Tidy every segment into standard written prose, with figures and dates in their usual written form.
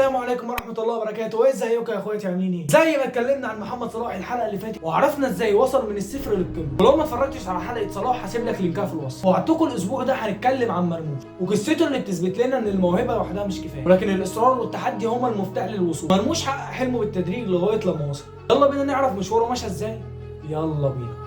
السلام عليكم ورحمه الله وبركاته. ازيكم يا اخواتي عاملين ايه؟ زي ما اتكلمنا عن محمد صلاح الحلقه اللي فاتت وعرفنا ازاي وصل من الصفر للقمه، ولو ما اتفرجتش على حلقه صلاح هسيب لك لينكها في الوصف. وعدتكم الاسبوع ده هنتكلم عن مرموش وقصته اللي بتثبت لنا ان الموهبه لوحدها مش كفايه، ولكن الاصرار والتحدي هما المفتاح للوصول. مرموش حقق حلمه بالتدريج لغايه لما وصل. يلا بينا نعرف مشواره ماشي ازاي. يلا بينا.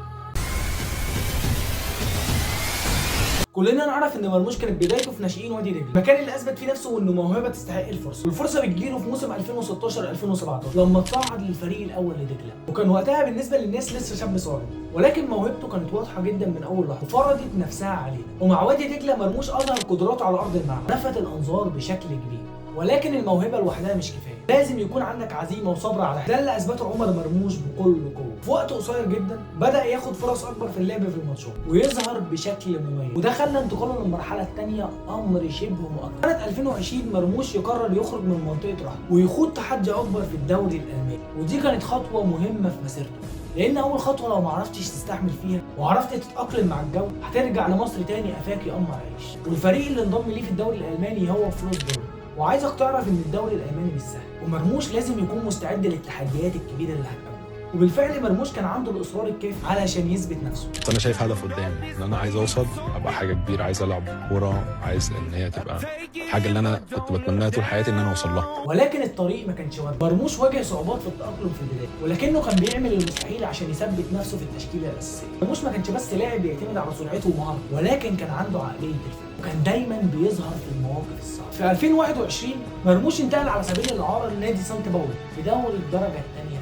كلنا نعرف ان مرموش كانت بدايته في ناشئين وادي دجله، المكان اللي اثبت فيه نفسه وانه موهبه تستحق الفرصه، والفرصه بتجيله في موسم 2016 2017 لما تصعد للفريق الاول لدجله، وكان وقتها بالنسبه للناس لسه شاب صغير، ولكن موهبته كانت واضحه جدا من اول لحظه وفرضت نفسها عليه. ومع وادي دجله مرموش اظهر قدراته على ارض الملعب، لفت الانظار بشكل كبير، ولكن الموهبه لوحدها مش كفايه، لازم يكون عندك عزيمه وصبر على ده اللي اثبته عمر مرموش بكل قوه. في وقت قصير جدا بدا ياخد فرص اكبر في اللعب في الماتشات ويظهر بشكل مميز، وده خلى انتقاله للمرحله الثانيه امر شبه مؤكد. سنه 2020 مرموش يقرر يخرج من منطقه راحته ويخوض تحدي اكبر في الدوري الالماني، ودي كانت خطوه مهمه في مسيرته، لان اول خطوه لو ما عرفتش تستحمل فيها وعرفت تتاقلم مع الجو هترجع لمصر تاني قفاك يقمر عيش. والفريق اللي انضم ليه في الدوري الالماني هو فلوسبورغ. وعايزك تعرف ان الدوري الالماني مش سهل، ومرموش لازم يكون مستعد للتحديات الكبيره اللي هتقابله، وبالفعل مرموش كان عنده الاصرار الكافي علشان يثبت نفسه. انا شايف هدف قدامي ان انا عايز اوصل ابقى حاجه كبيره، عايز العب كوره، عايز ان هي تبقى الحاجه اللي انا كنت بتمناها طول حياتي ان انا اوصل لها. ولكن الطريق ما كانش ورد. مرموش واجه صعوبات في التاقلم في البدايه، ولكنه كان بيعمل المستحيل عشان يثبت نفسه في التشكيله الاساسيه. مرموش ما كانش بس لاعب بيعتمد على سرعته ومهارته، ولكن كان عنده عقليه الفريق وكان دايما بيظهر في المواقف الصعبه. في 2021 مرموش انتقل على سبيل الاعاره لنادي سانت باولو في دوري الدرجه الثانيه.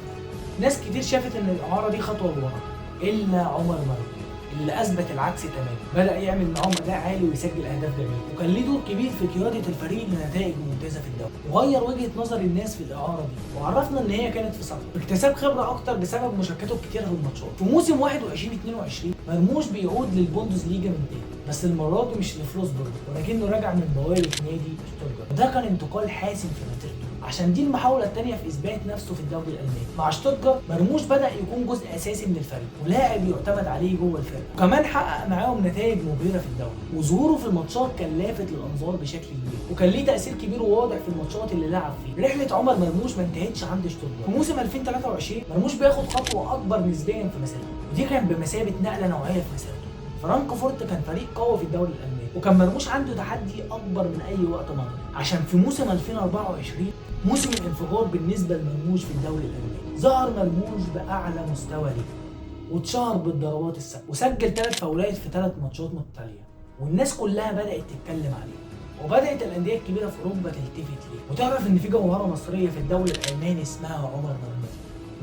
ناس كتير شافت ان الاعاره دي خطوه لورا، الا عمر مرموش اللي اثبت العكس تماما. بدا يعمل معاهم اداء عالي ويسجل اهداف جميله، وكان ليه دور كبير في قياده الفريق لنتائج ممتازه في الدوري، وغير وجهه نظر الناس في الاعاره دي، وعرفنا ان هي كانت في صالحه. اكتساب خبره اكتر بسبب مشاركته الكتيره في الماتشات. في موسم 21 22 مرموش بيعود للبوندسليجا من تاني، بس المره دي مش لفلوسبورغ، ولكنه راجع من بوابه نادي شتوتجارت، وده كان انتقال حاسم في مسيرته عشان دي المحاوله الثانيه في اثبات نفسه في الدوري الالماني. مع شتوتجارت مرموش بدا يكون جزء اساسي من الفريق ولاعب يعتمد عليه جوه الفرقه، وكمان حقق معاهم نتائج مبهره في الدوري، وظهوره في الماتشات كان لافت للانظار بشكل كبير، وكان ليه تاثير كبير وواضح في الماتشات اللي لعب فيها. رحله عمر مرموش ما انتهتش عند شتوتجارت. في موسم 2023 مرموش بياخد خطوه اكبر نسبيا في مسيرته، ودي كان بمثابه نقله نوعيه في مسيرته. فرانكفورت كان فريق قوي في الدوري الالماني، وكان مرموش عنده تحدي اكبر من اي وقت مضى، عشان في موسم 2024 موسم الانفجار بالنسبه لمرموش في الدوري الالماني. ظهر مرموش باعلى مستوى ليه واتشهر بالضربات الثابته، وسجل 3 فاولات في 3 ماتشات متتاليه، والناس كلها بدات تتكلم عليه، وبدات الانديه الكبيره في اوروبا تلتفت ليه. وتعرف ان في جوهره مصريه في الدوري الالماني اسمها عمر مرموش،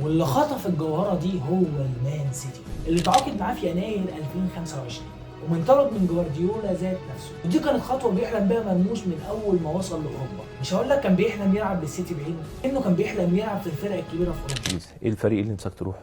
واللي خطف الجوهره دي هو المان سيتي اللي تعاقد معاه في يناير 2025 ومن طلب من جوارديولا ذات نفسه. ودي كانت خطوه بيحلم بيها مرموش من اول ما وصل لاوروبا. مش هقول لك كان بيحلم يلعب بالسيتي بعيد، انه كان بيحلم يلعب في الفرق الكبيره في اوروبا. ايه الفريق اللي نفسك تروح؟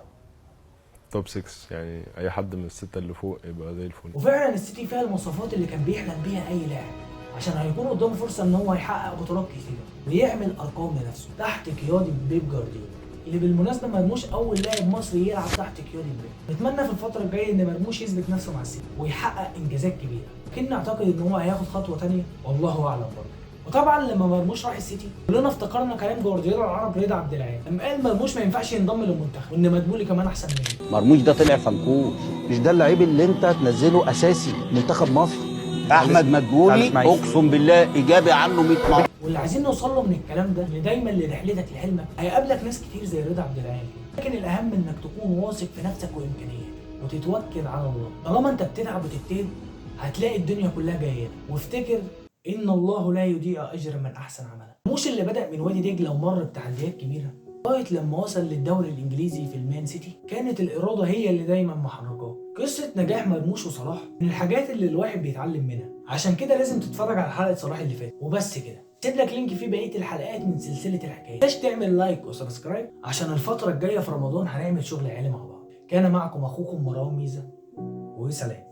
توب 6، يعني اي حد من السته اللي فوق يبقى زي الفل. وفعلا السيتي فيها المواصفات اللي كان بيحلم بيها اي لاعب، عشان هيكون قدامه فرصه ان هو يحقق بطولات كتيره ويعمل ارقام لنفسه تحت قياده بيب جوارديولا، اللي بالمناسبه مرموش اول لاعب مصري يلعب تحت قياده بيب. نتمنى في الفتره الجايه ان مرموش يثبت نفسه مع السيتي ويحقق انجازات كبيره، لكن اعتقد ان هو هياخد خطوه ثانيه والله اعلم برضه. وطبعا لما مرموش راح السيتي كلنا افتكرنا كلام جوارديولا العرب رضا عبد العال لما قال مرموش ما ينفعش ينضم للمنتخب وان مدبولي كمان احسن منه. مرموش ده طلع فنكوش، مش ده اللعيب اللي انت تنزله اساسي منتخب مصر. احمد مدبولي اقسم بالله ايجابي عنه 100 مره. واللي عايزين نوصل له من الكلام ده ان دايما لرحلتك لحلمك هيقابلك ناس كتير زي رضا عبد العال، لكن الاهم انك تكون واثق في نفسك وامكانياتك وتتوكل على الله. طالما انت بتتعب وتجتهد هتلاقي الدنيا كلها جايه، وافتكر ان الله لا يضيع اجر من احسن عملا. مرموش اللي بدا من وادي دجله ومر بتحديات كبيره لغايه لما وصل للدوري الانجليزي في المان سيتي، كانت الاراده هي اللي دايما محركاه. قصه نجاح مرموش وصلاح من الحاجات اللي الواحد بيتعلم منها، عشان كده لازم تتفرج على حلقه صلاح اللي فاتت. وبس كده، سيب لك لينك فيه بقيه الحلقات من سلسله الحكايات. مش تعمل لايك وسبسكرايب عشان الفتره الجايه في رمضان هنعمل شغل عالي مع بعض. كان معكم اخوكم مروان ميزه، وسلام.